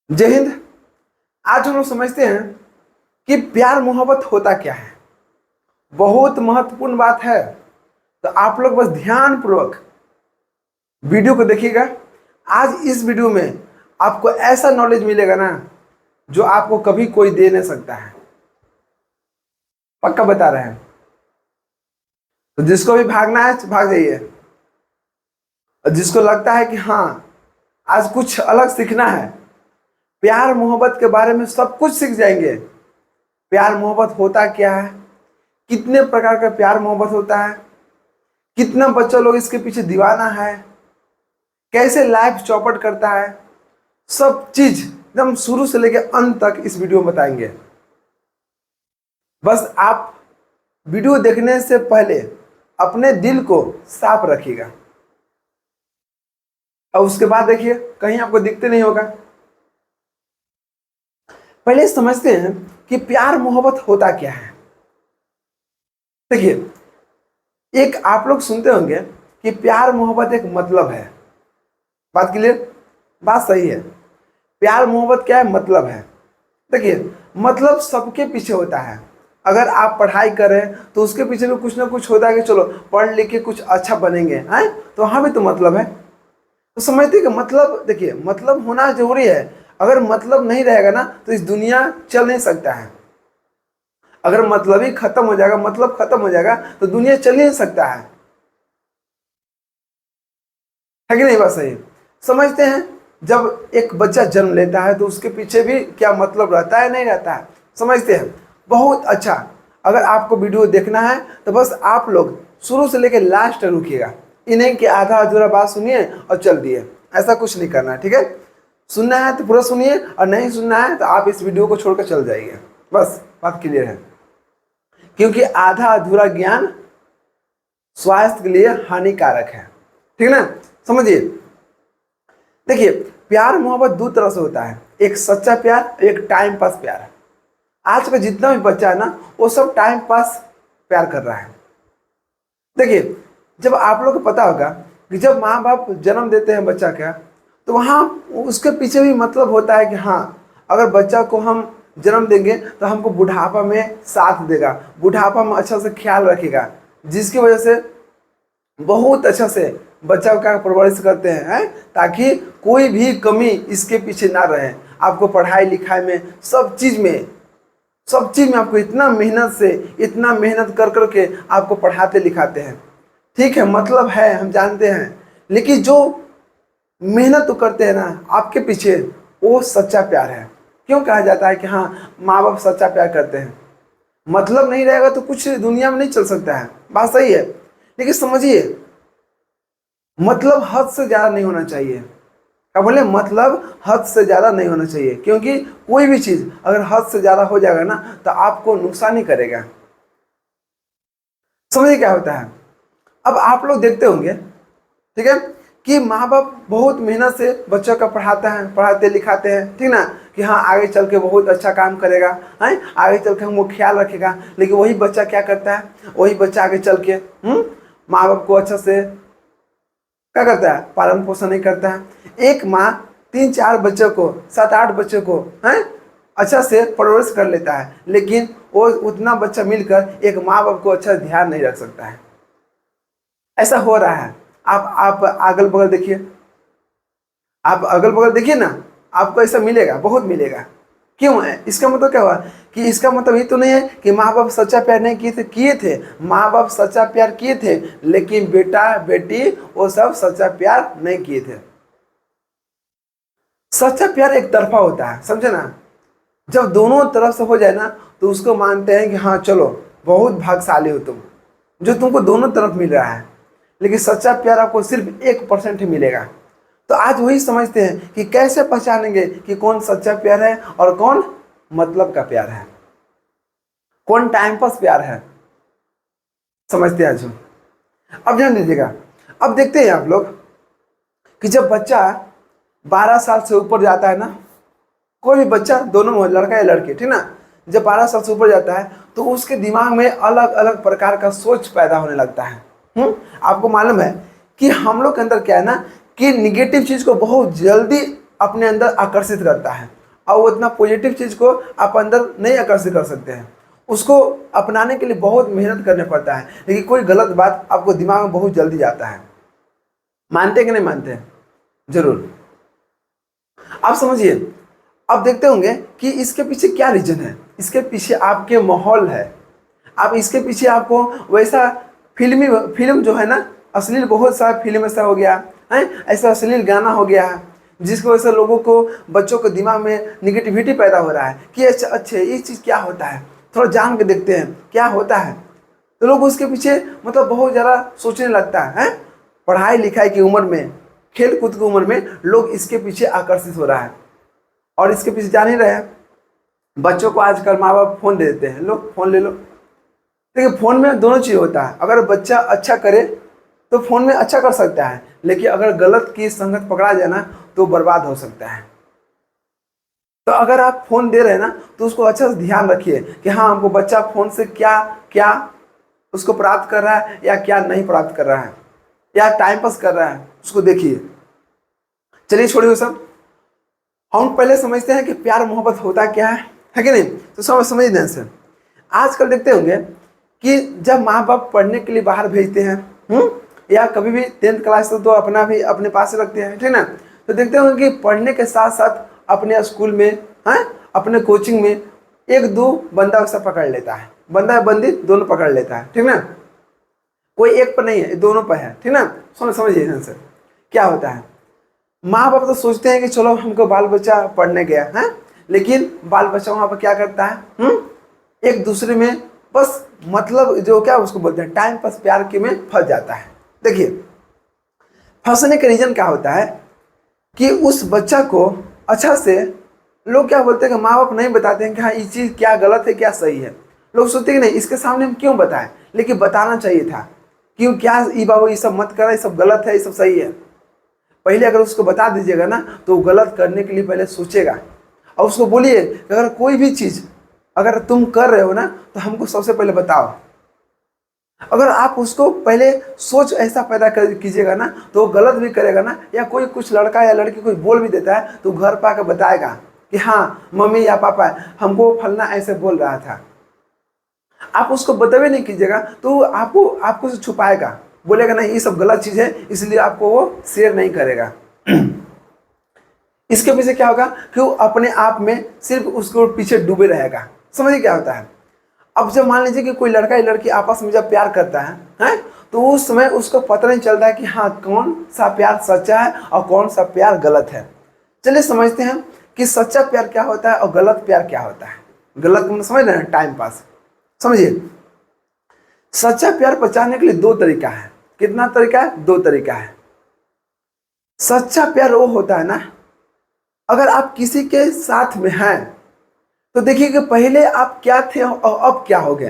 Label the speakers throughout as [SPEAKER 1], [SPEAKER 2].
[SPEAKER 1] जय हिंद। आज हम लोग समझते हैं कि प्यार मोहब्बत होता क्या है। बहुत महत्वपूर्ण बात है, तो आप लोग बस ध्यान पूर्वक वीडियो को देखिएगा। आज इस वीडियो में आपको ऐसा नॉलेज मिलेगा ना, जो आपको कभी कोई दे नहीं सकता है। पक्का बता रहे हैं। तो जिसको भी भागना है भाग जाइए, और जिसको लगता है कि हाँ आज कुछ अलग सीखना है, प्यार मोहब्बत के बारे में सब कुछ सीख जाएंगे। प्यार मोहब्बत होता क्या है, कितने प्रकार का प्यार मोहब्बत होता है, कितना बच्चा लोग इसके पीछे दीवाना है, कैसे लाइफ चौपट करता है, सब चीज एकदम शुरू से लेकर अंत तक इस वीडियो में बताएंगे। बस आप वीडियो देखने से पहले अपने दिल को साफ रखिएगा, और उसके बाद देखिए कहीं आपको दिखते नहीं होगा। पहले समझते हैं कि प्यार मोहब्बत होता क्या है। देखिए, एक आप लोग सुनते होंगे कि प्यार मोहब्बत एक मतलब है। बात क्लियर? बात सही है। प्यार मोहब्बत क्या है? मतलब है। देखिए, मतलब सबके पीछे होता है। अगर आप पढ़ाई कर रहे हैं तो उसके पीछे भी कुछ ना कुछ होता है कि चलो पढ़ लिख के कुछ अच्छा बनेंगे, हैं? तो वहां भी तो मतलब है। तो समझते कि मतलब, देखिए मतलब होना जरूरी है। अगर मतलब नहीं रहेगा ना तो इस दुनिया चल नहीं सकता है। अगर मतलब ही खत्म हो जाएगा, मतलब खत्म हो जाएगा तो दुनिया चल ही नहीं सकता है कि नहीं? बात सही। समझते हैं, जब एक बच्चा जन्म लेता है तो उसके पीछे भी क्या मतलब रहता है, नहीं रहता है? समझते हैं। बहुत अच्छा। अगर आपको वीडियो देखना है तो बस आप लोग शुरू से लेकर लास्ट तक रुकिएगा। इन्हें कि आधा अधूरा बात सुनिए और चल दिए, ऐसा कुछ नहीं करना है। ठीक है? सुनना है तो पूरा सुनिए, और नहीं सुनना है तो आप इस वीडियो को छोड़कर चल जाइए। बस बात क्लियर है। क्योंकि आधा अधूरा ज्ञान स्वास्थ्य के लिए हानिकारक है। ठीक है ना? समझिए। देखिए, प्यार मोहब्बत दो तरह से होता है, एक सच्चा प्यार, एक टाइम पास प्यार। आज का जितना भी बच्चा है ना, वो सब टाइम पास प्यार कर रहा है। देखिए, जब आप लोग को पता होगा कि जब माँ बाप जन्म देते हैं बच्चा का, तो वहाँ उसके पीछे भी मतलब होता है कि हाँ अगर बच्चा को हम जन्म देंगे तो हमको बुढ़ापा में साथ देगा, बुढ़ापा में अच्छा से ख्याल रखेगा, जिसकी वजह से बहुत अच्छा से बच्चा का परवरिश करते हैं, ताकि कोई भी कमी इसके पीछे ना रहे। आपको पढ़ाई लिखाई में सब चीज में आपको इतना मेहनत से, इतना मेहनत कर करके आपको पढ़ाते लिखाते हैं। ठीक है, मतलब है, हम जानते हैं, लेकिन जो मेहनत तो करते हैं ना आपके पीछे, वो सच्चा प्यार है। क्यों कहा जाता है कि हाँ माँ बाप सच्चा प्यार करते हैं? मतलब नहीं रहेगा तो कुछ दुनिया में नहीं चल सकता है। बात सही है। लेकिन समझिए, मतलब हद से ज्यादा नहीं होना चाहिए। क्या बोले? मतलब हद से ज्यादा नहीं होना चाहिए, क्योंकि कोई भी चीज अगर हद से ज्यादा हो जाएगा ना तो आपको नुकसान ही करेगा। समझिए क्या होता है। अब आप लोग देखते होंगे, ठीक है, कि माँ बाप बहुत मेहनत से बच्चों का पढ़ाता है, पढ़ाते लिखाते हैं, ठीक ना, कि हाँ आगे चल के बहुत अच्छा काम करेगा, है आगे चल के हमको ख्याल रखेगा। लेकिन वही बच्चा क्या करता है? वही बच्चा आगे चल के माँ बाप को अच्छा से क्या करता है? पालन पोषण नहीं करता है। एक माँ 3-4 बच्चों को, 7-8 बच्चों को है अच्छा से परवरिश कर लेता है, लेकिन वो उतना बच्चा मिलकर एक माँ बाप को अच्छा ध्यान नहीं रख सकता है। ऐसा हो रहा है। आप अगल बगल देखिए, आप अगल बगल देखिए ना, आपको ऐसा मिलेगा, बहुत मिलेगा। क्यों है? इसका मतलब क्या हुआ कि इसका मतलब ये तो नहीं है कि माँ बाप सच्चा प्यार नहीं किए थे। माँ बाप सच्चा प्यार किए थे, लेकिन बेटा बेटी वो सब सच्चा प्यार नहीं किए थे। सच्चा प्यार एक तरफा होता है, समझे ना? जब दोनों तरफ से हो जाए ना तो उसको मानते हैं कि हाँ चलो बहुत भाग्यशाली हो तुम, जो तुमको दोनों तरफ मिल रहा है। लेकिन सच्चा प्यार आपको सिर्फ 1% ही मिलेगा। तो आज वही समझते हैं कि कैसे पहचानेंगे कि कौन सच्चा प्यार है और कौन मतलब का प्यार है, कौन टाइम पास प्यार है। समझते हैं आज हम। अब ध्यान दीजिएगा। अब देखते हैं आप लोग कि जब बच्चा 12 साल से ऊपर जाता है ना, कोई भी बच्चा, दोनों में लड़का या लड़की, ठीक ना, जब 12 साल से ऊपर जाता है तो उसके दिमाग में अलग अलग प्रकार का सोच पैदा होने लगता है। आपको मालूम है कि हम लोग के अंदर क्या है ना, कि निगेटिव चीज को बहुत जल्दी अपने अंदर आकर्षित करता है, और वो इतना पॉजिटिव चीज़ को आप अंदर नहीं आकर्षित कर सकते हैं। उसको अपनाने के लिए बहुत मेहनत करना पड़ता है, लेकिन कोई गलत बात आपको दिमाग में बहुत जल्दी जाता है। मानते हैं कि नहीं मानते हैं? जरूर। आप समझिए, अब देखते होंगे कि इसके पीछे क्या रीजन है। इसके पीछे आपके माहौल है, आप इसके पीछे आपको वैसा फिल्म जो है ना, अश्लील बहुत सारा फिल्म ऐसा हो गया है, ऐसा अश्लील गाना हो गया है जिसकी वजह से लोगों को, बच्चों के दिमाग में निगेटिविटी पैदा हो रहा है कि अच्छा अच्छा ये चीज़ क्या होता है, थोड़ा जान के देखते हैं क्या होता है। तो लोग उसके पीछे मतलब बहुत ज़्यादा सोचने लगता है। पढ़ाई लिखाई की उम्र में, खेल कूद की उम्र में लोग इसके पीछे आकर्षित हो रहा है। और इसके पीछे जान ही रहे हैं, बच्चों को आजकल माँ बाप फ़ोन दे देते हैं, लो फ़ोन ले लो। देखिए फ़ोन में दोनों चीज़ होता है, अगर बच्चा अच्छा करे तो फ़ोन में अच्छा कर सकता है, लेकिन अगर गलत की संगत पकड़ा जाए ना तो बर्बाद हो सकता है। तो अगर आप फ़ोन दे रहे हैं ना तो उसको अच्छा से ध्यान रखिए कि हाँ हमको बच्चा फ़ोन से क्या क्या उसको प्राप्त कर रहा है या क्या नहीं प्राप्त कर रहा है, या टाइम पास कर रहा है, उसको देखिए। चलिए छोड़िए वो सब, हम पहले समझते हैं कि प्यार मोहब्बत होता क्या है कि नहीं? तो समझ दें से। आजकल देखते होंगे कि जब माँ बाप पढ़ने के लिए बाहर भेजते हैं, या कभी भी 10th क्लास तो अपना भी अपने पास रखते हैं, ठीक ना? तो देखते होंगे कि पढ़ने के साथ साथ अपने स्कूल में, अपने कोचिंग में एक दो बंदा वैसा पकड़ लेता है, बंदा बंदी दोनों पकड़ लेता है, ठीक ना? कोई एक पर नहीं है, दोनों पर है, ठीक ना? समझिए सर क्या होता है। माँ बाप तो सोचते हैं कि चलो हमको बाल बच्चा पढ़ने गया है, लेकिन बाल बच्चा वहाँ पर क्या करता है, एक दूसरे में बस मतलब जो क्या उसको बोलते हैं टाइम पास, प्यार के में फंस जाता है। देखिए फंसने का रीजन क्या होता है कि उस बच्चा को अच्छा से लोग क्या बोलते हैं कि माँ बाप नहीं बताते हैं कि हाँ ये चीज़ क्या गलत है क्या सही है। लोग सोचते हैं कि नहीं इसके सामने हम क्यों बताएं, लेकिन बताना चाहिए था। क्यों, क्या ये बाबू ये सब मत करा, ये सब गलत है, ये सब सही है। पहले अगर उसको बता दीजिएगा ना तो गलत करने के लिए पहले सोचेगा। और उसको बोलिए कि अगर कोई भी चीज़ अगर तुम कर रहे हो ना तो हमको सबसे पहले बताओ। अगर आप उसको पहले सोच ऐसा पैदा कर कीजिएगा ना तो वो गलत भी करेगा ना, या कोई कुछ लड़का या लड़की कोई बोल भी देता है तो घर पर आकर बताएगा कि हाँ मम्मी या पापा हमको फलना ऐसे बोल रहा था। आप उसको बतावे नहीं कीजिएगा तो आपको से छुपाएगा, बोलेगा नहीं ये सब गलत चीज़ है, इसलिए आपको वो शेयर नहीं करेगा। इसके पीछे क्या होगा कि वो अपने आप में सिर्फ उसको पीछे डूबे रहेगा। समझिए क्या होता है। अब जब मान लीजिए कि कोई लड़का या लड़की आपस में जब प्यार करता है तो उस समय उसको पता नहीं चलता है कि हाँ कौन सा प्यार सच्चा है और कौन सा प्यार गलत है। चलिए समझते हैं कि सच्चा प्यार क्या होता है और गलत प्यार क्या होता है। गलत मतलब समझ रहे हैं, टाइम पास। समझिए सच्चा प्यार पहचानने के लिए दो तरीका है। कितना तरीका है? दो तरीका है। सच्चा प्यार वो होता है ना, अगर आप किसी के साथ में हैं तो देखिए कि पहले आप क्या थे और अब क्या हो गया।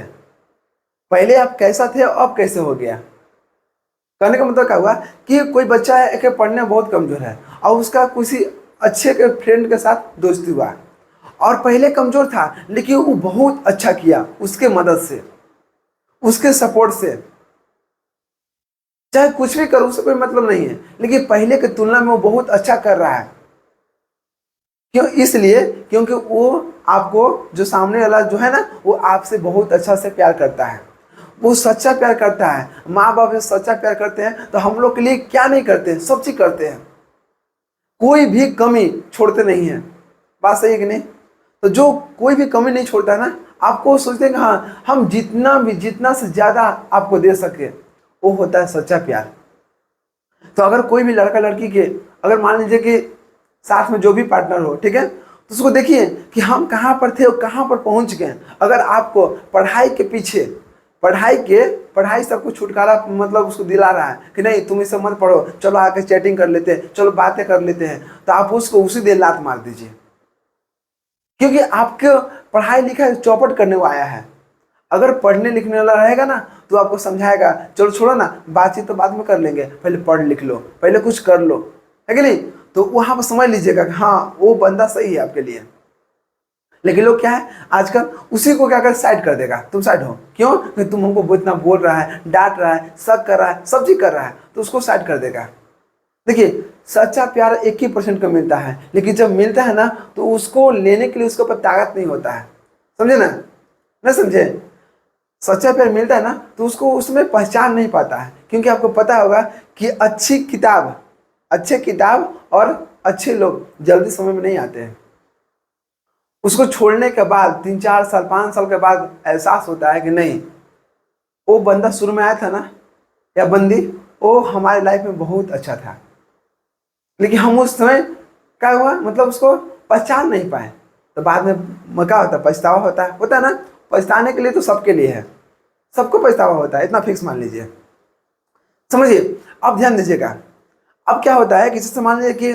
[SPEAKER 1] पहले आप कैसा थे और अब कैसे हो गया। कहने का मतलब क्या हुआ कि कोई बच्चा है कि पढ़ने में बहुत कमजोर है और उसका किसी अच्छे के फ्रेंड के साथ दोस्ती हुआ, और पहले कमजोर था लेकिन वो बहुत अच्छा किया उसके मदद से, उसके सपोर्ट से। चाहे कुछ भी करो उससे कोई मतलब नहीं है, लेकिन पहले की तुलना में वो बहुत अच्छा कर रहा है। क्यों? इसलिए क्योंकि वो आपको जो सामने वाला जो है ना वो आपसे बहुत अच्छा से प्यार करता है, वो सच्चा प्यार करता है। माँ बाप से सच्चा प्यार करते हैं तो हम लोग के लिए क्या नहीं करते हैं, सब चीज करते हैं, कोई भी कमी छोड़ते नहीं है। बात सही है कि नहीं? तो जो कोई भी कमी नहीं छोड़ता है ना, आपको सोचते हैं कि हाँ हम जितना से ज्यादा आपको दे सके, वो होता है सच्चा प्यार। तो अगर कोई भी लड़का लड़की के अगर मान लीजिए कि साथ में जो भी पार्टनर हो, ठीक है, तो उसको देखिए कि हम कहाँ पर थे और कहाँ पर पहुँच गए। अगर आपको पढ़ाई के पीछे पढ़ाई सबको छुटकारा मतलब उसको दिला रहा है कि नहीं तुम इसे मत पढ़ो, चलो आके चैटिंग कर लेते हैं, चलो बातें कर लेते हैं, तो आप उसको उसी देर लात मार दीजिए। क्योंकि आपके पढ़ाई लिखाई चौपट करने को आया है। अगर पढ़ने लिखने वाला रहेगा ना तो आपको समझाएगा चलो छोड़ो ना, बातचीत तो बाद में कर लेंगे, पहले पढ़ लिख लो, पहले कुछ कर लो, है कि नहीं? तो वहां पर समझ लीजिएगा कि हाँ वो बंदा सही है आपके लिए। लेकिन लोग क्या है आजकल उसी को क्या कर साइड कर देगा, तुम साइड हो क्यों कि तुम हमको इतना बोल रहा है, डांट रहा है, शक कर रहा है, सब चीज कर रहा है, तो उसको साइड कर देगा। देखिए सच्चा प्यार 1% का मिलता है, लेकिन जब मिलता है ना तो उसको लेने के लिए उसके ऊपर ताकत नहीं होता है। समझे ना? ना समझे? सच्चा प्यार मिलता है ना तो उसको उसमें पहचान नहीं पाता है, क्योंकि आपको पता होगा कि अच्छे किताब और अच्छे लोग जल्दी समय में नहीं आते हैं। उसको छोड़ने के बाद 3-4 साल 5 साल के बाद एहसास होता है कि नहीं, वो बंदा शुरू में आया था ना या बंदी, वो हमारे लाइफ में बहुत अच्छा था, लेकिन हम उस समय क्या हुआ, मतलब उसको पहचान नहीं पाए। तो बाद में क्या होता है, पछतावा होता है ना। पछताने के लिए तो सबके लिए है, सबको पछतावा होता है, इतना फिक्स मान लीजिए। समझिए, अब ध्यान दीजिएगा। अब क्या होता है कि जैसे मान लीजिए कि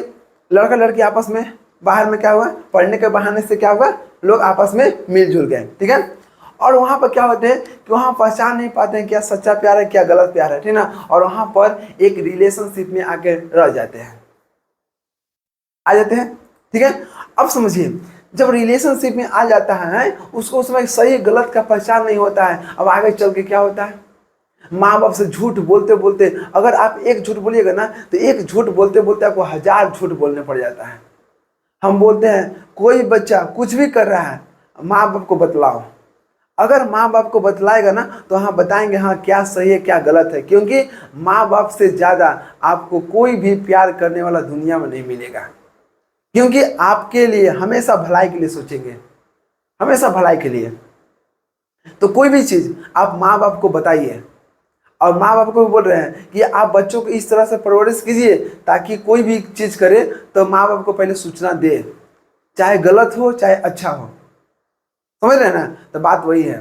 [SPEAKER 1] लड़का लड़की आपस में बाहर में क्या हुआ, पढ़ने के बहाने से क्या हुआ, लोग आपस में मिलजुल गए, ठीक है। और वहां पर क्या होते हैं कि वहां पहचान नहीं पाते हैं क्या सच्चा प्यार है क्या गलत प्यार है, ठीक है ना। और वहां पर एक रिलेशनशिप में आके रह जाते हैं, आ जाते हैं, ठीक है। अब समझिए, जब रिलेशनशिप में आ जाता है उसको उसमें सही गलत का पहचान नहीं होता है। अब आगे चल के क्या होता है, माँ बाप से झूठ बोलते बोलते, अगर आप एक झूठ बोलिएगा ना तो एक झूठ बोलते बोलते आपको 1000 झूठ बोलने पड़ जाता है। हम बोलते हैं कोई बच्चा कुछ भी कर रहा है, माँ बाप को बतलाओ। अगर माँ बाप को बतलाएगा ना तो हाँ बताएंगे हाँ क्या सही है क्या गलत है, क्योंकि माँ बाप से ज़्यादा आपको कोई भी प्यार करने वाला दुनिया में नहीं मिलेगा, क्योंकि आपके लिए हमेशा भलाई के लिए सोचेंगे, हमेशा भलाई के लिए। तो कोई भी चीज़ आप माँ बाप को बताइए, और माँ बाप को भी बोल रहे हैं कि आप बच्चों को इस तरह से परवरिश कीजिए ताकि कोई भी चीज़ करे तो माँ बाप को पहले सूचना दे, चाहे गलत हो चाहे अच्छा हो। समझ रहे हैं ना? तो बात वही है।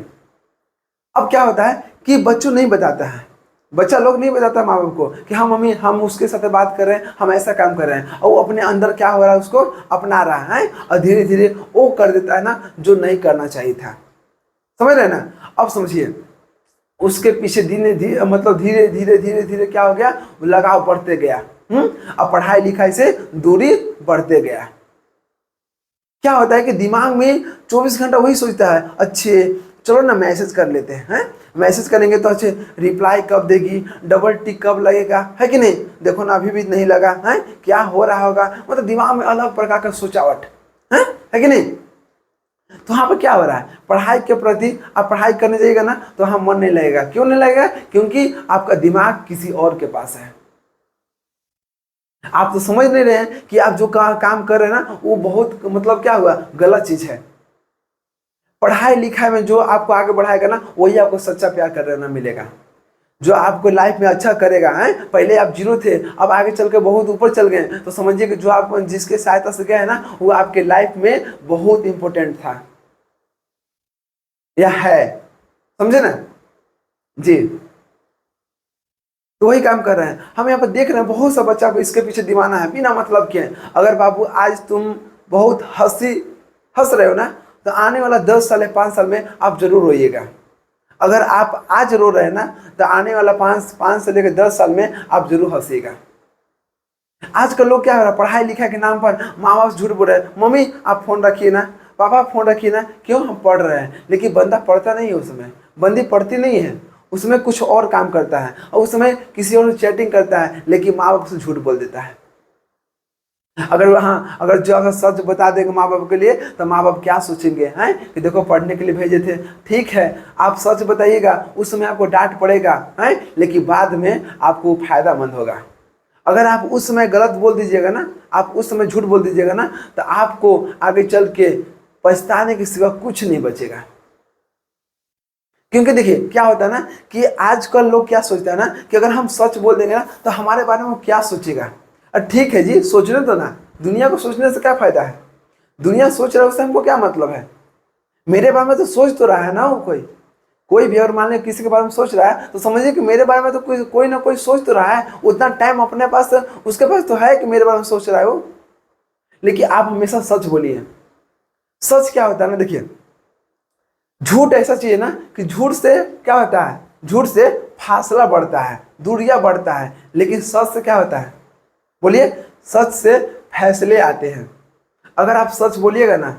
[SPEAKER 1] अब क्या होता है कि बच्चों नहीं बताता है, बच्चा लोग नहीं बताता माँ बाप को कि हाँ मम्मी हम उसके साथ बात कर रहे हैं, हम ऐसा काम कर रहे हैं, और वो अपने अंदर क्या हो रहा है उसको अपना रहा है, और धीरे धीरे वो कर देता है ना जो नहीं करना चाहिए था। समझ रहे हैं ना? अब समझिए, उसके पीछे धीरे धीरे मतलब धीरे धीरे धीरे धीरे क्या हो गया, लगाव बढ़ते गया। अब पढ़ाई लिखाई से दूरी बढ़ते गया। क्या होता है कि दिमाग में 24 घंटा वही सोचता है, अच्छे चलो ना मैसेज कर लेते हैं, मैसेज करेंगे तो अच्छे रिप्लाई कब देगी, डबल टिक कब लगेगा, है कि नहीं, देखो ना अभी भी नहीं लगा है, क्या हो रहा होगा, मतलब दिमाग में अलग प्रकार का सोचावट है कि नहीं। तो वहाँ पर क्या हो रहा है, पढ़ाई के प्रति आप पढ़ाई करने जाइएगा ना तो वहाँ मन नहीं लगेगा। क्यों नहीं लगेगा? क्योंकि आपका दिमाग किसी और के पास है। आप तो समझ नहीं रहे हैं कि आप जो काम कर रहे हैं ना वो बहुत मतलब क्या हुआ, गलत चीज है। पढ़ाई लिखाई में जो आपको आगे बढ़ाएगा ना वही आपको सच्चा प्यार करना मिलेगा, जो आपको लाइफ में अच्छा करेगा। है पहले आप जीरो थे, अब आगे चल के बहुत ऊपर चल गए, तो समझिए कि जो आप जिसके सहायता से गए ना वो आपके लाइफ में बहुत इंपॉर्टेंट था या है। समझे ना जी? तो वही काम कर रहे हैं हम यहाँ पर देख रहे हैं, बहुत सा बच्चा को इसके पीछे दीवाना है बिना मतलब के। अगर बाबू आज तुम बहुत हंस रहे हो ना तो आने वाला 10 साल या 5 साल में आप जरूर रोइएगा। अगर आप आज रो रहे हैं ना तो आने वाला 5 से लेकर 10 साल में आप जरूर हंसीगा। आजकल लोग क्या हो रहा है, पढ़ाई लिखाई के नाम पर माँ बाप झूठ बोल रहे हैं, मम्मी आप फोन रखिए ना, पापा फोन रखिए ना, क्यों हम पढ़ रहे हैं। लेकिन बंदा पढ़ता नहीं है, उसमें बंदी पढ़ती नहीं है, उसमें कुछ और काम करता है, और उसमें किसी और से चैटिंग करता है, लेकिन माँ बाप से झूठ बोल देता है। अगर सच बता देगा माँ बाप के लिए तो माँ बाप क्या सोचेंगे हैं कि देखो पढ़ने के लिए भेजे थे। ठीक है, आप सच बताइएगा, उस समय आपको डांट पड़ेगा हैं, लेकिन बाद में आपको फायदामंद होगा। अगर आप उस समय गलत बोल दीजिएगा ना, आप उस समय झूठ बोल दीजिएगा ना, तो आपको आगे चल के पछताने के सिवा कुछ नहीं बचेगा। क्योंकि देखिए क्या होता है ना कि आजकल लोग क्या सोचते हैं ना कि अगर हम सच बोल देंगे ना तो हमारे बारे में वो क्या सोचेगा। ठीक है जी, सोचने दो ना, दुनिया को सोचने से क्या फायदा है, दुनिया सोच रहा है उससे हमको क्या मतलब है। मेरे बारे में तो सोच तो रहा है ना वो, कोई भी अगर मान लो किसी के बारे में सोच रहा है तो समझिए कि मेरे बारे में तो कोई ना कोई सोच तो रहा है। उतना टाइम अपने पास उसके पास तो है कि मेरे बारे में सोच रहा है वो। लेकिन आप हमेशा सच बोलिए। सच क्या होता है ना, देखिए झूठ ऐसा चीज है ना कि झूठ से क्या होता है, झूठ से फासला बढ़ता है, दूरियां बढ़ता है, लेकिन सच से क्या होता है, बोलिए, सच से फैसले आते हैं। अगर आप सच बोलिएगा ना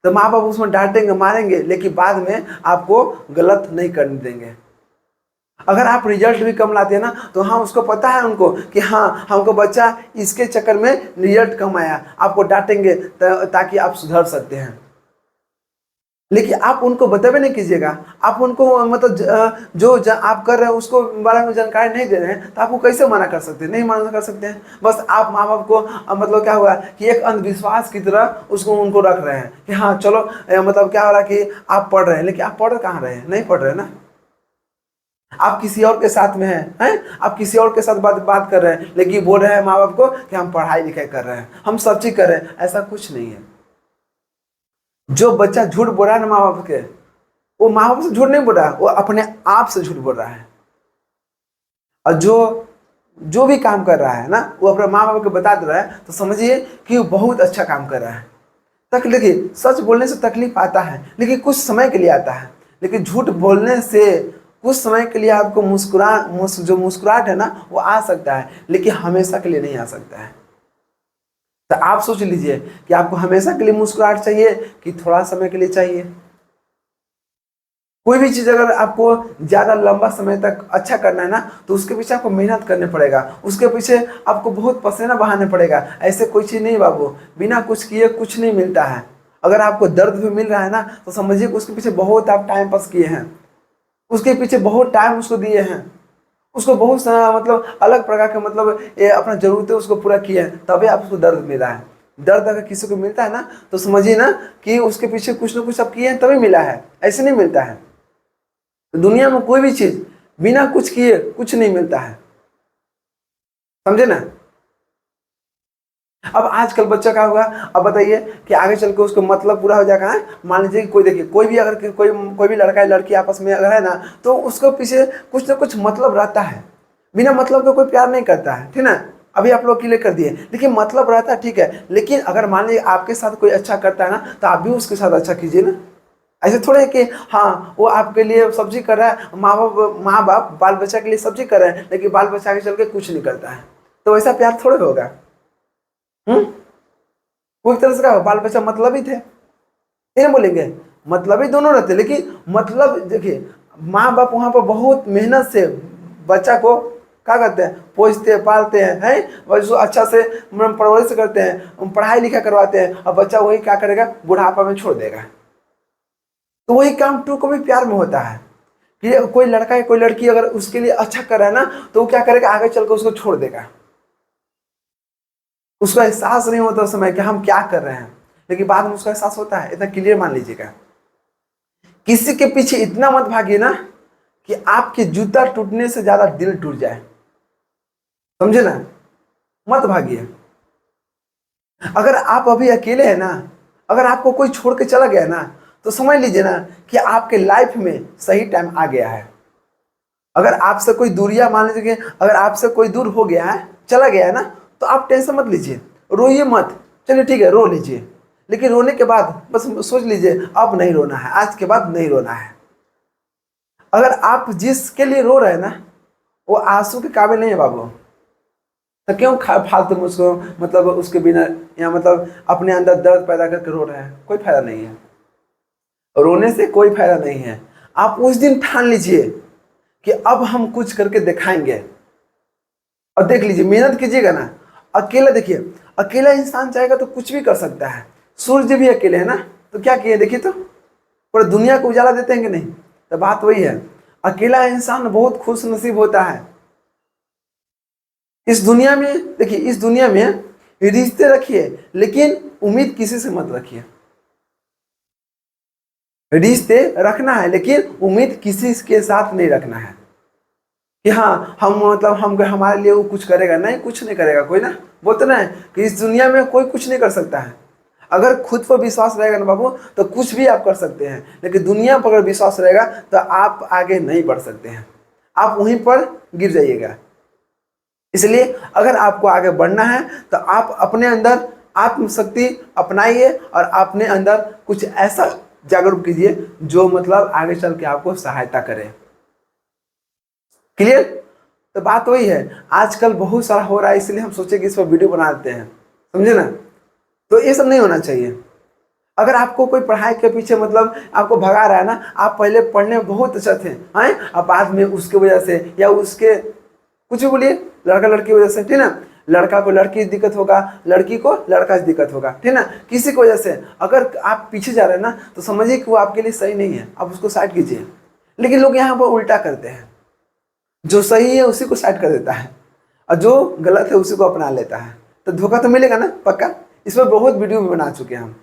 [SPEAKER 1] तो माँ बाप उसमें डांटेंगे मारेंगे, लेकिन बाद में आपको गलत नहीं करने देंगे। अगर आप रिजल्ट भी कम लाते हैं ना, तो हाँ उसको पता है उनको कि हाँ हमको बच्चा इसके चक्कर में रिजल्ट कम आया, आपको डांटेंगे ताकि आप सुधर सकते हैं। लेकिन आप उनको बतावे नहीं कीजिएगा, आप उनको मतलब आप कर रहे हैं उसको बारे में जानकारी नहीं दे रहे हैं, तो आपको कैसे मना कर सकते हैं? नहीं मना कर सकते हैं। बस आप माँ बाप को मतलब क्या हुआ कि एक अंधविश्वास की तरह उसको उनको रख रहे हैं कि हाँ चलो मतलब क्या हो रहा है कि आप पढ़ रहे हैं, लेकिन आप पढ़ कहाँ रहे हैं? नहीं पढ़ रहे हैं ना, आप किसी और के साथ में हैं, आप किसी और के साथ बात बात कर रहे हैं, लेकिन बोल रहे हैं माँ बाप को कि हम पढ़ाई लिखाई कर रहे हैं, हम सब चीज कर रहे हैं। ऐसा कुछ नहीं है। जो बच्चा झूठ बोल रहा है ना माँ बाप के, वो माँ बाप से झूठ नहीं बोल रहा है, वो अपने आप से झूठ बोल रहा है। और जो जो भी काम कर रहा है ना, वो अपने माँ बाप को बता दे रहा है, तो समझिए कि वो बहुत अच्छा काम कर रहा है। देखिए सच बोलने से तकलीफ आता है, लेकिन कुछ समय के लिए आता है। लेकिन झूठ बोलने से कुछ समय के लिए आपको जो मुस्कुराहट है ना वो आ सकता है, लेकिन हमेशा के लिए नहीं आ सकता है। तो आप सोच लीजिए कि आपको हमेशा के लिए मुस्कुराहट चाहिए कि थोड़ा समय के लिए चाहिए। कोई भी चीज अगर आपको ज्यादा लंबा समय तक अच्छा करना है ना, तो उसके पीछे आपको मेहनत करने पड़ेगा, उसके पीछे आपको बहुत पसीना बहाने पड़ेगा। ऐसे कोई चीज नहीं बाबू, बिना कुछ किए कुछ नहीं मिलता है। अगर आपको दर्द भी मिल रहा है ना, तो समझिए कि उसके पीछे बहुत आप टाइम पास किए हैं, उसके पीछे बहुत टाइम उसको दिए हैं, उसको बहुत सारा मतलब अलग प्रकार के मतलब अपना जरूरतें उसको पूरा किए हैं, तभी आप उसको दर्द मिला है। दर्द अगर किसी को मिलता है ना, तो समझिए ना कि उसके पीछे कुछ ना कुछ आप किए हैं तभी मिला है, ऐसे नहीं मिलता है। दुनिया में कोई भी चीज बिना कुछ किए कुछ नहीं मिलता है, समझे ना। अब आजकल बच्चा का होगा, अब बताइए कि आगे चल के उसको मतलब पूरा हो जाएगा है। मान लीजिए कि कोई देखिए कोई भी अगर कोई भी लड़का या लड़की आपस में अगर है ना, तो उसको पीछे कुछ ना कुछ मतलब रहता है। बिना मतलब के कोई प्यार नहीं करता है, ठीक ना। अभी आप लोग क्लियर कर दिए, लेकिन मतलब रहता है, ठीक है। लेकिन अगर मान लीजिए आपके साथ कोई अच्छा करता है ना, तो आप भी उसके साथ अच्छा कीजिए ना। ऐसे थोड़े है कि हाँ वो आपके लिए सब्जी कर रहा है, माँ बाप बाल बच्चा के लिए सब्जी कर रहे हैं, लेकिन बाल बच्चा आगे चल के कुछ नहीं करता है, तो वैसा प्यार थोड़े होगा। हम्म वो एक तरह से क्या बाल बच्चा मतलब ही थे, ये नहीं बोलेंगे। मतलब ही दोनों रहते, लेकिन मतलब देखिए माँ बाप वहां पर बहुत मेहनत से बच्चा को क्या करते हैं, पोसते हैं पालते हैं और उसको अच्छा से परवरिश करते हैं, पढ़ाई लिखा करवाते हैं, और बच्चा वही क्या करेगा, बुढ़ापा में छोड़ देगा। तो वही काम टू को भी प्यार में होता है कि कोई लड़का या कोई लड़की अगर उसके लिए अच्छा कर रहा है ना, तो वो क्या करेगा, आगे चलकर उसको छोड़ देगा। उसको एहसास नहीं होता उस समय कि हम क्या कर रहे हैं, लेकिन बाद में उसको एहसास होता है। इतना क्लियर मान लीजिएगा। किसी के पीछे इतना मत भागिए ना कि आपके जूता टूटने से ज्यादा दिल टूट जाए, समझे ना। मत भागिए। अगर आप अभी अकेले हैं ना, अगर आपको कोई छोड़ के चला गया ना, तो समझ लीजिए ना कि आपके लाइफ में सही टाइम आ गया है। अगर आपसे कोई दूरियां मान लीजिए कि अगर आपसे कोई दूर हो गया है, चला गया है ना, तो आप टेंशन मत लीजिए, रोइए मत। चलिए ठीक है रो लीजिए, लेकिन रोने के बाद बस सोच लीजिए अब नहीं रोना है, आज के बाद नहीं रोना है। अगर आप जिसके लिए रो रहे हैं ना, वो आंसू के काबिल नहीं है बाबू, तो क्यों फालतू में उसको मतलब उसके बिना या मतलब अपने अंदर दर्द पैदा करके रो रहे हैं? कोई फायदा नहीं है, रोने से कोई फायदा नहीं है। आप उस दिन ठान लीजिए कि अब हम कुछ करके दिखाएंगे, और देख लीजिए मेहनत कीजिएगा ना। अकेला देखिए, अकेला इंसान चाहेगा तो कुछ भी कर सकता है। सूर्य भी अकेले है ना, तो क्या किए देखिए, तो पूरा दुनिया को उजाला देते हैं कि नहीं। तो बात वही है, अकेला इंसान बहुत खुश नसीब होता है। इस दुनिया में देखिए, इस दुनिया में रिश्ते रखिए, लेकिन उम्मीद किसी से मत रखिए। रिश्ते रखना है, लेकिन उम्मीद किसी के साथ नहीं रखना है कि हाँ हम मतलब हम हमारे लिए वो कुछ करेगा। नहीं, कुछ नहीं करेगा कोई ना। बोलते ना है कि इस दुनिया में कोई कुछ नहीं कर सकता है। अगर खुद पर विश्वास रहेगा ना बाबू, तो कुछ भी आप कर सकते हैं, लेकिन दुनिया पर अगर विश्वास रहेगा तो आप आगे नहीं बढ़ सकते हैं, आप वहीं पर गिर जाइएगा। इसलिए अगर आपको आगे बढ़ना है, तो आप अपने अंदर आत्मशक्ति अपनाइए और अपने अंदर कुछ ऐसा जागरूक कीजिए जो मतलब आगे चल के आपको सहायता करे। क्लियर। तो बात वही है, आजकल बहुत सारा हो रहा है, इसलिए हम सोचे कि इस पर वीडियो बना देते हैं, समझे ना। तो ये सब नहीं होना चाहिए। अगर आपको कोई पढ़ाई के पीछे मतलब आपको भगा रहा है ना, आप पहले पढ़ने में बहुत अच्छा थे हैं, अब बाद में उसके वजह से या उसके कुछ भी बोलिए, लड़का लड़की की वजह से, ठीक ना, लड़का को लड़की से दिक्कत होगा, लड़की को लड़का से दिक्कत होगा, ठीक ना, किसी की वजह से अगर आप पीछे जा रहे हैं ना, तो समझिए कि वो आपके लिए सही नहीं है, आप उसको साइड कीजिए। लेकिन लोग यहाँ पर उल्टा करते हैं, जो सही है उसी को साइड कर देता है और जो गलत है उसी को अपना लेता है, तो धोखा तो मिलेगा ना पक्का। इस पर बहुत वीडियो भी बना चुके हैं हम,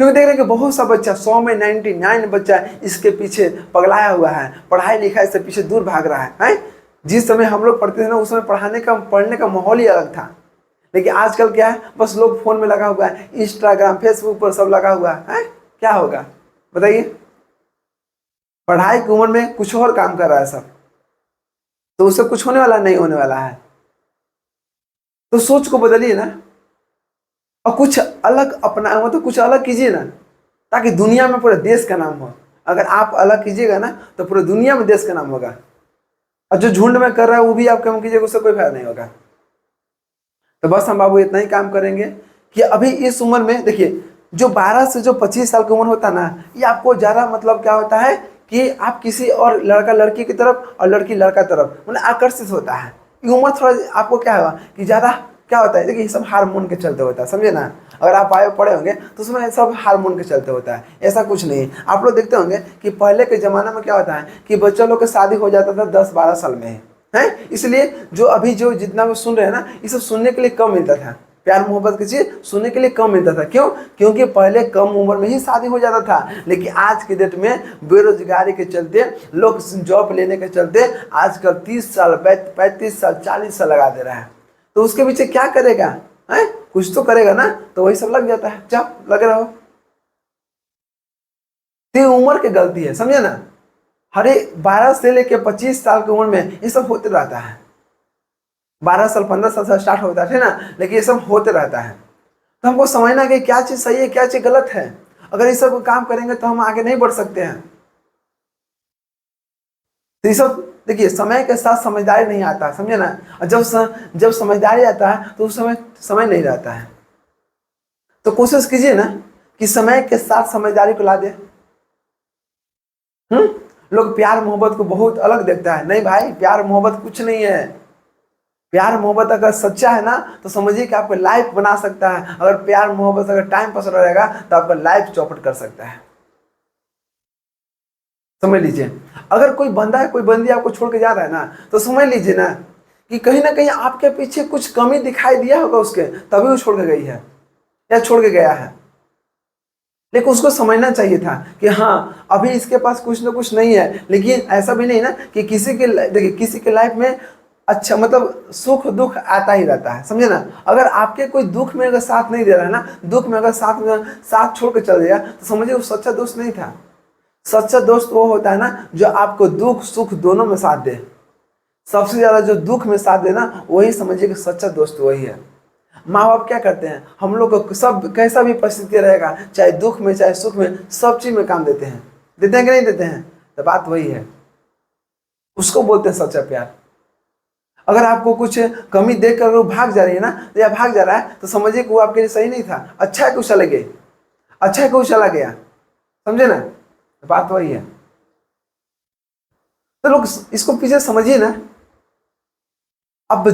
[SPEAKER 1] क्योंकि देख रहे हैं कि बहुत सा बच्चा 100 में 99 बच्चा इसके पीछे पगलाया हुआ है, पढ़ाई लिखाई से पीछे दूर भाग रहा है। जिस समय हम लोग पढ़ते थे ना, उस समय पढ़ने का माहौल ही अलग था। लेकिन आजकल क्या है, बस लोग फोन में लगा हुआ है, इंस्टाग्राम फेसबुक पर सब लगा हुआ है। क्या होगा बताइए, पढ़ाई की उम्र में कुछ और काम कर रहा है सब, तो उससे कुछ होने वाला नहीं होने वाला है। तो सोच को बदलिए ना, और कुछ अलग अपना मतलब कुछ अलग कीजिए ना, ताकि दुनिया में पूरे देश का नाम हो। अगर आप अलग कीजिएगा ना, तो पूरे दुनिया में देश का नाम होगा। और जो झुंड में कर रहा है वो भी आप कम कीजिएगा, उससे कोई फायदा नहीं होगा। तो बस हम बाबू इतना ही काम करेंगे कि अभी इस उम्र में देखिए, जो 12 से जो 25 साल की उम्र होता है ना, ये आपको ज़्यादा मतलब क्या होता है कि आप किसी और लड़का लड़की की तरफ और लड़की लड़का तरफ मतलब आकर्षित होता है। ये उम्र थोड़ा आपको क्या होगा कि ज़्यादा क्या होता है, देखिए ये सब हार्मोन के चलते होता है, समझे ना। अगर आप आए पढ़े होंगे तो उसमें सब हार्मोन के चलते होता है, ऐसा कुछ नहीं। आप लोग देखते होंगे कि पहले के ज़माना में क्या होता है कि बच्चों लोग की शादी हो जाता था 10-12 साल में है। इसलिए जो अभी जो जितना भी सुन रहे हैं ना, ये सब सुनने के लिए कम मिलता था, प्यार मोहब्बत की चीज सुनने के लिए कम मिलता था। क्यों? क्योंकि पहले कम उम्र में ही शादी हो जाता था। लेकिन आज के डेट में बेरोजगारी के चलते, लोग जॉब लेने के चलते आजकल 30 साल 35 साल 40 साल लगा दे रहा है। तो उसके पीछे क्या करेगा है, कुछ तो करेगा ना, तो वही सब लग जाता है। जाओ लगे रहो, तो उम्र की गलती है, समझे ना। हरे 12 से लेकर 25 साल की उम्र में ये सब होते रहता है। 12 साल 15 साल से स्टार्ट होता है ना, लेकिन ये सब होते रहता है। तो हमको समझना कि क्या चीज़ सही है क्या चीज़ गलत है। अगर ये सब काम करेंगे तो हम आगे नहीं बढ़ सकते हैं। तो ये सब देखिए, समय के साथ समझदारी नहीं आता, समझे ना। और जब समझदारी आता है तो उस समय समय नहीं रहता है। तो कोशिश कीजिए ना कि समय के साथ समझदारी को ला दे। लोग प्यार मोहब्बत को बहुत अलग देखता है। नहीं भाई, प्यार मोहब्बत कुछ नहीं है। प्यार मोहब्बत अगर सच्चा है ना, तो समझिए कि आपका लाइफ बना सकता है। अगर प्यार मोहब्बत अगर टाइम पास रहेगा तो आपका लाइफ चौपट कर सकता है, समझ लीजिए। अगर कोई बंदा है कोई बंदी आपको छोड़ के जा रहा है ना, तो समझ लीजिए ना कहीं आपके पीछे कुछ कमी दिखाई दिया होगा उसके, तभी वो छोड़ के गई है या छोड़ के गया है। लेकिन उसको समझना चाहिए था कि हाँ अभी इसके पास कुछ ना कुछ नहीं है। लेकिन ऐसा भी नहीं ना कि देखिए किसी के लाइफ में अच्छा मतलब सुख दुख आता ही रहता है, समझे ना। अगर आपके कोई दुख में अगर साथ नहीं दे रहा है ना, दुख में अगर साथ छोड़ के चल गया, तो समझिए वो सच्चा दोस्त नहीं था। सच्चा दोस्त वो होता है ना जो आपको दुख सुख दोनों में साथ दे। सबसे ज्यादा जो दुख में साथ देना, वही समझिए कि सच्चा दोस्त वही है। माँ बाप क्या करते हैं, हम लोग को सब कैसा भी परिस्थिति रहेगा, चाहे दुख में चाहे सुख में, सब चीज में काम देते हैं कि नहीं देते हैं। तो बात वही है, उसको बोलते हैं सच्चा प्यार। अगर आपको कुछ कमी देख कर वो भाग जा रही है ना, तो या भाग जा रहा है, तो समझिए कि वो आपके लिए सही नहीं था। अच्छा है कि वो चले गए, अच्छा है कि वो चला गया, समझे ना। बात वही है। तो लोग इसको पीछे समझिए ना। अब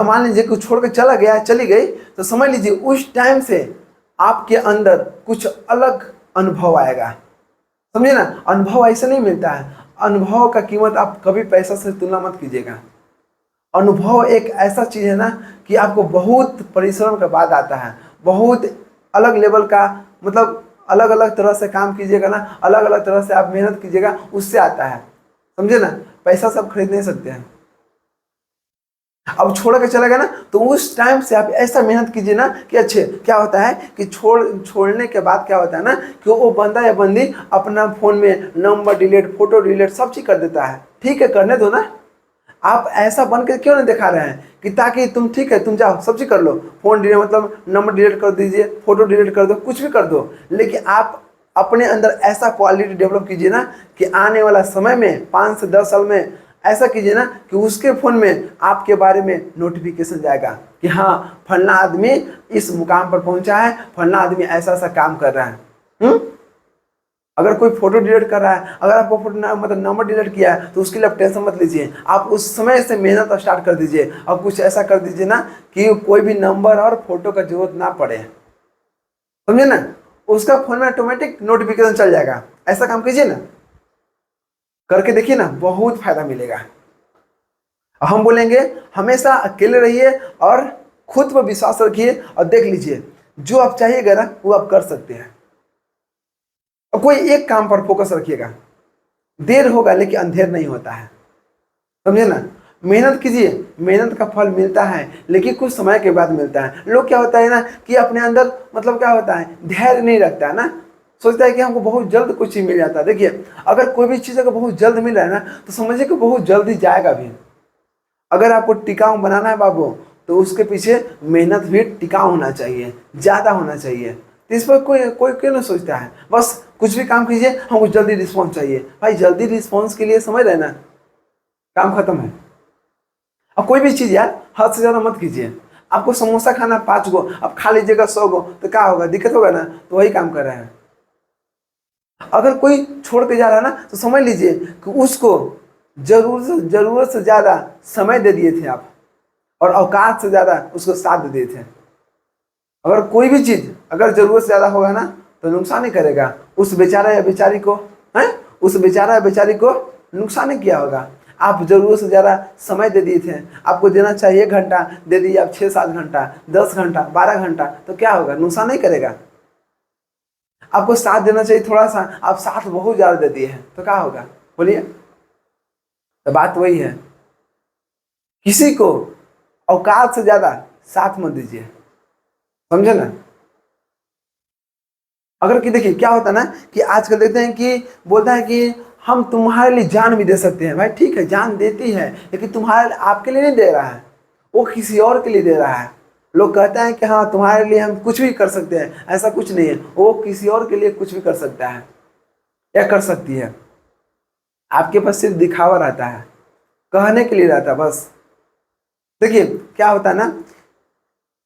[SPEAKER 1] मान लीजिए कि छोड़ के चला गया चली गई, तो समझ लीजिए उस टाइम से आपके अंदर कुछ अलग अनुभव आएगा, समझे ना। अनुभव ऐसे नहीं मिलता है। अनुभव का कीमत आप कभी पैसा से तुलना मत कीजिएगा। अनुभव एक ऐसा चीज है ना कि आपको बहुत परिश्रम के बाद आता है। बहुत अलग लेवल का मतलब अलग अलग तरह से काम कीजिएगा ना, अलग अलग तरह से आप मेहनत कीजिएगा, उससे आता है, समझे ना। पैसा सब खरीद नहीं सकते हैं। अब छोड़ के चला गया ना, तो उस टाइम से आप ऐसा मेहनत कीजिए ना कि अच्छे क्या होता है कि छोड़ने के बाद क्या होता है ना कि वो बंदा या बंदी अपना फोन में नंबर डिलीट फोटो डिलीट सब चीज कर देता है। ठीक है, करने दो ना। आप ऐसा बन के क्यों नहीं दिखा रहे हैं कि ताकि तुम ठीक है तुम जाओ सब चीज कर लो, फोन डिलीट मतलब नंबर डिलीट कर दीजिए, फोटो डिलीट कर दो, कुछ भी कर दो। लेकिन आप अपने अंदर ऐसा क्वालिटी डेवलप कीजिए ना कि आने वाला समय में 5 से 10 साल में ऐसा कीजिए ना कि उसके फ़ोन में आपके बारे में नोटिफिकेशन जाएगा कि हाँ फलना आदमी इस मुकाम पर पहुंचा है, फलना आदमी ऐसा ऐसा काम कर रहा है। अगर कोई फोटो डिलीट कर रहा है, अगर आपको फोटो मतलब नंबर डिलीट किया है, तो उसके लिए आप टेंशन मत लीजिए। आप उस समय से मेहनत स्टार्ट कर दीजिए और कुछ ऐसा कर दीजिए ना कि कोई भी नंबर और फोटो का जरूरत ना पड़े, समझे ना। उसका फोन में ऑटोमेटिक नोटिफिकेशन चल जाएगा। ऐसा काम कीजिए ना, करके देखिए ना, बहुत फायदा मिलेगा। हम बोलेंगे हमेशा अकेले रहिए और खुद पर विश्वास रखिए और देख लीजिए जो आप चाहिएगा ना वो आप कर सकते हैं। और कोई एक काम पर फोकस रखिएगा, देर होगा लेकिन अंधेर नहीं होता है, समझे ना। मेहनत कीजिए, मेहनत का फल मिलता है लेकिन कुछ समय के बाद मिलता है। लोग क्या होता है ना कि अपने अंदर मतलब क्या होता है, धैर्य नहीं रखता है ना, सोचता है कि हमको बहुत जल्द कुछ चीज मिल जाता है। देखिए अगर कोई भी चीज़ अगर बहुत जल्द मिल रहा है ना तो समझिए कि बहुत जल्दी जाएगा भी। अगर आपको टिकाऊ बनाना है बाबू तो उसके पीछे मेहनत भी टिकाऊ होना चाहिए, ज़्यादा होना चाहिए। तो इस पर कोई कोई क्यों नहीं सोचता है, बस कुछ भी काम कीजिए हमको जल्दी रिस्पॉन्स चाहिए। भाई जल्दी रिस्पॉन्स के लिए समझ रहे ना, काम खत्म है। अब कोई भी चीज़ यार हद से ज़्यादा मत कीजिए। आपको समोसा खाना 5 गो, अब खा लीजिएगा 100 गो तो क्या होगा, दिक्कत होगा ना। तो वही काम कर रहे हैं। अगर कोई छोड़ के जा रहा है ना तो समझ लीजिए कि उसको जरूरत से ज़्यादा समय दे दिए थे आप और औकात से ज़्यादा उसको साथ दे दिए थे। अगर कोई भी चीज़ अगर ज़रूरत से ज़्यादा होगा ना तो नुकसान ही करेगा उस बेचारा या बेचारी को, हैं, उस बेचारा या बेचारी को नुकसान ही किया होगा। आप ज़रूरत से ज़्यादा समय दे दिए थे, आपको देना चाहिए 1 घंटा, दे दिए आप 6-7 घंटा, 10 घंटा, 12 घंटा, तो क्या होगा, नुकसान नहीं करेगा। आपको साथ देना चाहिए थोड़ा सा, आप साथ बहुत ज़्यादा दे दिए हैं तो क्या होगा, बोलिए। तो बात वही है, किसी को औकात से ज़्यादा साथ मत दीजिए, समझे ना। अगर कि देखिए क्या होता है ना कि आजकल देखते हैं कि बोलता है कि हम तुम्हारे लिए जान भी दे सकते हैं। भाई ठीक है, जान देती है लेकिन तुम्हारे आपके लिए नहीं दे रहा है, वो किसी और के लिए दे रहा है। लोग कहते हैं कि हाँ तुम्हारे लिए हम कुछ भी कर सकते हैं, ऐसा कुछ नहीं है, वो किसी और के लिए कुछ भी कर सकता है या कर सकती है। आपके पास सिर्फ दिखावा रहता है, कहने के लिए रहता है बस। देखिए क्या होता है ना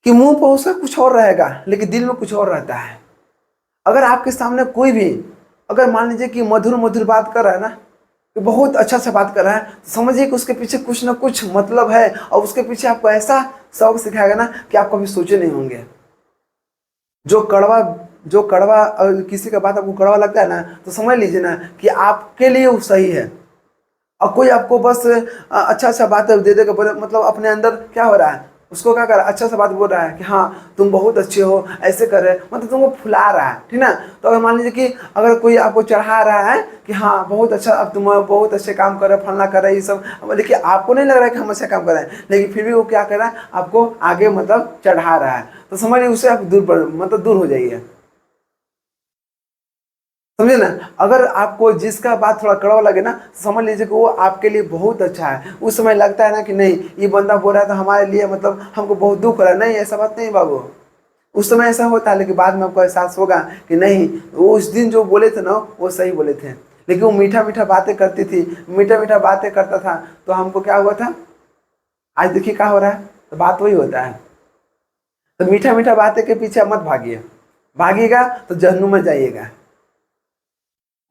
[SPEAKER 1] कि मुंह पर उसका कुछ और रहेगा लेकिन दिल में कुछ और रहता है। अगर आपके सामने कोई भी अगर मान लीजिए कि मधुर मधुर बात कर रहा है ना, कि बहुत अच्छा से बात कर रहा है, तो समझिए कि उसके पीछे कुछ ना कुछ मतलब है और उसके पीछे आपको ऐसा सबक सिखाएगा ना कि आप कभी सोचे नहीं होंगे। जो कड़वा जो कड़वा किसी का बात आपको कड़वा लगता है ना तो समझ लीजिए ना कि आपके लिए वो सही है। और कोई आपको बस अच्छा अच्छा बात दे देगा, मतलब अपने अंदर क्या हो रहा है, उसको क्या कर रहा है, अच्छा सा बात बोल रहा है कि हाँ तुम बहुत अच्छे हो, ऐसे कर रहे, मतलब तुमको फुला रहा है, ठीक ना। तो अगर मान लीजिए कि अगर कोई आपको चढ़ा रहा है कि हाँ बहुत अच्छा, अब तुम बहुत अच्छे काम कर रहे हो, फलना कर रहे हैं, ये सब देखिए आपको नहीं लग रहा है कि हम अच्छा काम कर रहे हैं, लेकिन फिर भी वो क्या कर रहा है, आपको आगे मतलब चढ़ा रहा है। तो समझिए उससे आप दूर हो जाइए, समझे ना। अगर आपको जिसका बात थोड़ा कड़वा लगे ना तो समझ लीजिए कि वो आपके लिए बहुत अच्छा है। उस समय लगता है ना कि नहीं ये बंदा बोल रहा है तो हमारे लिए मतलब हमको बहुत दुख हो रहा है, नहीं ऐसा बात नहीं बाबू। उस समय ऐसा होता है लेकिन बाद में आपको एहसास होगा कि नहीं वो उस दिन जो बोले थे ना वो सही बोले थे। लेकिन वो मीठा मीठा बातें करती थी, मीठा मीठा बातें करता था, तो हमको क्या हुआ था, आज देखिए क्या हो रहा है। तो बात वही होता है। तो मीठा मीठा बातें के पीछे मत भागिए, भागिएगा तो जहन्नुम में जाइएगा,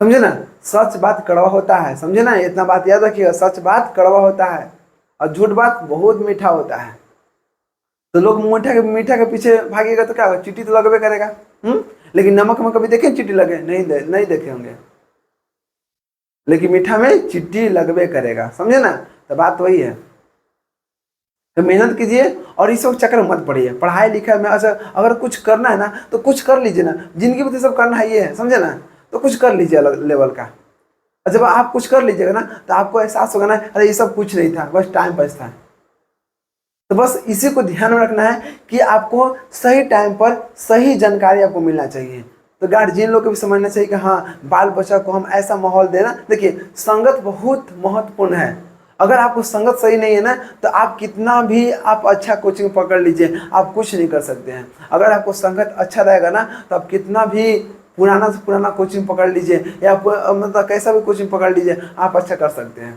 [SPEAKER 1] समझे ना। सच बात कड़वा होता है, समझे ना, इतना बात याद रखिएगा, सच बात कड़वा होता है और झूठ बात बहुत मीठा होता है। तो लोग मीठा के पीछे भागेगा तो क्या होगा, चींटी तो लगबे करेगा। लेकिन नमक में कभी देखे चींटी लगे, नहीं देखे होंगे, लेकिन मीठा में चींटी लगबे करेगा, समझे ना। तो बात वही है। तो मेहनत कीजिए और इस सब चक्कर में मत पड़िए। पढ़ाई लिखाई में अच्छा अगर कुछ करना है ना तो कुछ कर लीजिए ना, जिंदगी में तो सब करना है ये है, समझे ना। तो कुछ कर लीजिए अलग लेवल का। और जब आप कुछ कर लीजिएगा ना तो आपको एहसास होगा ना अरे ये सब कुछ नहीं था, बस टाइम पास था। तो बस इसी को ध्यान में रखना है कि आपको सही टाइम पर सही जानकारी आपको मिलना चाहिए। तो गार्जियन लोग को भी समझना चाहिए कि हाँ बाल बच्चा को हम ऐसा माहौल देना। देखिए संगत बहुत महत्वपूर्ण है। अगर आपको संगत सही नहीं है ना तो आप कितना भी आप अच्छा कोचिंग पकड़ लीजिए आप कुछ नहीं कर सकते हैं। अगर आपको संगत अच्छा रहेगा ना तो आप कितना भी पुराना से पुराना कोचिंग पकड़ लीजिए या मतलब कैसा भी कोचिंग पकड़ लीजिए आप अच्छा कर सकते हैं।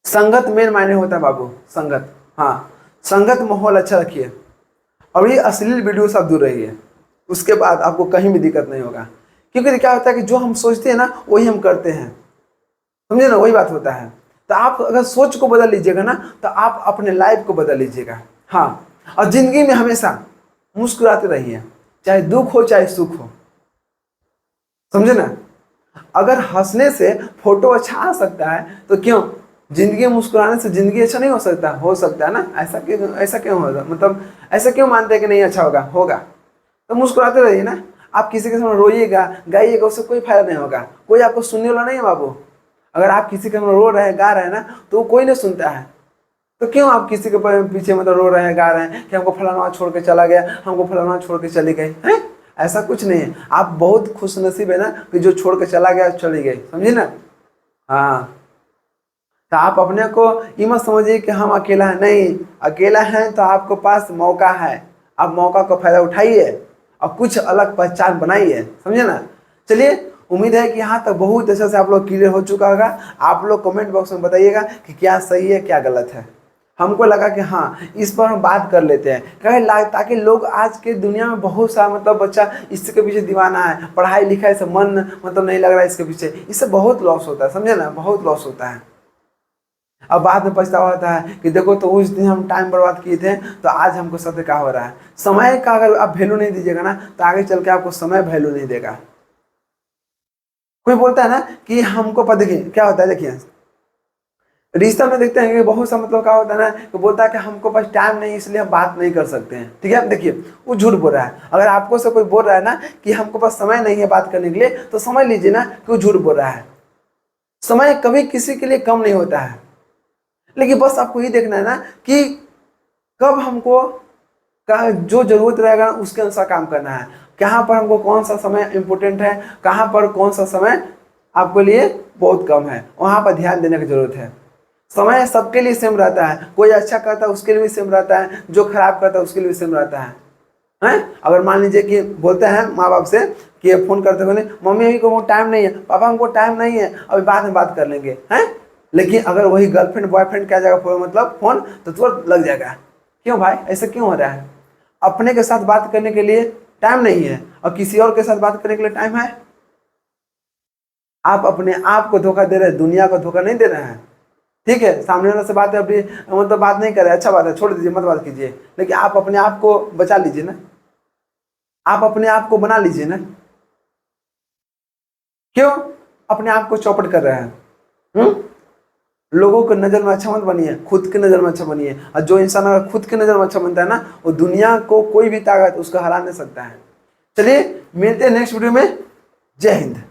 [SPEAKER 1] संगत मेन मायने होता है बाबू, संगत। हाँ, संगत माहौल अच्छा रखिए और ये अश्लील वीडियो से आप दूर रहिए, उसके बाद आपको कहीं भी दिक्कत नहीं होगा। क्योंकि क्या होता है कि जो हम सोचते हैं ना वही हम करते हैं, समझे ना, वही बात होता है। तो आप अगर सोच को बदल लीजिएगा ना तो आप अपने लाइफ को बदल लीजिएगा। हाँ, और जिंदगी में हमेशा मुस्कुराते रहिए, चाहे दुख हो चाहे सुख हो, समझे ना। अगर हंसने से फोटो अच्छा आ सकता है तो क्यों जिंदगी में मुस्कुराने से जिंदगी अच्छा नहीं हो सकता? हो सकता है ना। ऐसा क्यों होगा, मतलब ऐसा क्यों मानते हैं कि नहीं अच्छा होगा? होगा। तो मुस्कुराते रहिए ना। आप किसी के सामने रोइएगा गाइएगा उससे कोई फायदा नहीं होगा, कोई आपको सुनने वाला नहीं है बाबू। अगर आप किसी के सामने रो रहे हैं गा रहे हैं ना तो वो कोई नहीं सुनता है। तो क्यों आप किसी के पीछे मतलब रो रहे हैं गा रहे हैं कि हमको फलाना छोड़ के चला गया, हमको फलाना छोड़ के चली गई है? ऐसा कुछ नहीं है। आप बहुत खुश नसीब है ना कि जो छोड़ के चला गया चली गई, समझे ना। हाँ, तो आप अपने को ये मत समझिए कि हम अकेला है, नहीं, अकेला है तो आपके पास मौका है, आप मौका का फायदा उठाइए और कुछ अलग पहचान बनाइए, समझे ना। चलिए, उम्मीद है कि यहाँ तक बहुत अच्छे से आप लोग क्लियर हो चुका होगा। आप लोग कमेंट बॉक्स में बताइएगा कि क्या सही है क्या गलत है। हमको लगा कि हाँ इस पर हम बात कर लेते हैं, ताकि लोग आज के दुनिया में बहुत सा मतलब बच्चा इसके पीछे दीवाना है, पढ़ाई लिखाई से मन मतलब नहीं लग रहा है इसके पीछे, इससे बहुत लॉस होता है, समझे ना, बहुत लॉस होता है। अब बाद में पछतावा होता है कि देखो तो उस दिन हम टाइम बर्बाद किए थे तो आज हमको सत्य क्या हो रहा है। समय का अगर आप वैल्यू नहीं दीजिएगा ना तो आगे चल के आपको समय वैल्यू नहीं देगा। कोई बोलता है ना कि हमको पता, देखिए क्या होता है, देखिए रिश्ता में देखते हैं कि बहुत सा मतलब क्या होता है ना कि बोलता है कि हमको पास टाइम नहीं इसलिए हम बात नहीं कर सकते हैं, ठीक है। देखिए वो झूठ बोल रहा है। अगर आपको से कोई बोल रहा है ना कि हमको पास समय नहीं है बात करने के लिए तो समझ लीजिए ना कि वो झूठ बोल रहा है। समय कभी किसी के लिए कम नहीं होता है, लेकिन बस आपको ये देखना है ना कि कब हमको का जो जरूरत रहेगा उसके अनुसार काम करना है। कहाँ पर हमको कौन सा समय इम्पोर्टेंट है, कहाँ पर कौन सा समय आपके लिए बहुत कम है, वहाँ पर ध्यान देने की जरूरत है। समय सबके लिए सेम रहता है, कोई अच्छा करता है उसके लिए भी सेम रहता है, जो खराब करता है उसके लिए भी सेम रहता है। हैं, अगर मान लीजिए कि बोलते हैं माँ बाप से कि फ़ोन करते हुए मम्मी अभी को टाइम नहीं है, पापा हमको टाइम नहीं है, अभी बाद में बात कर लेंगे, हैं। लेकिन अगर वही गर्लफ्रेंड बॉयफ्रेंड क्या जाएगा मतलब फ़ोन तो तुरंत लग जाएगा। क्यों भाई, ऐसा क्यों हो रहा है? अपने के साथ बात करने के लिए टाइम नहीं है और किसी और के साथ बात करने के लिए टाइम है। आप अपने आप को धोखा दे रहे हैं, दुनिया को धोखा नहीं दे रहे हैं। ठीक है, सामने वाले से बात है अभी मतलब बात नहीं कर रहे, अच्छा बात है, छोड़ दीजिए, मत बात कीजिए, लेकिन आप अपने आप को बचा लीजिए ना, आप अपने आप को बना लीजिए ना। क्यों अपने आप को चौपट कर रहे हैं? लोगों की नज़र में अच्छा मत बनिए, खुद की नज़र में अच्छा बनिए। और जो इंसान अगर खुद की नज़र में अच्छा बनता है ना वो दुनिया को कोई भी ताकत उसको हरा नहीं सकता है। चलिए मिलते हैं नेक्स्ट वीडियो में। जय हिंद।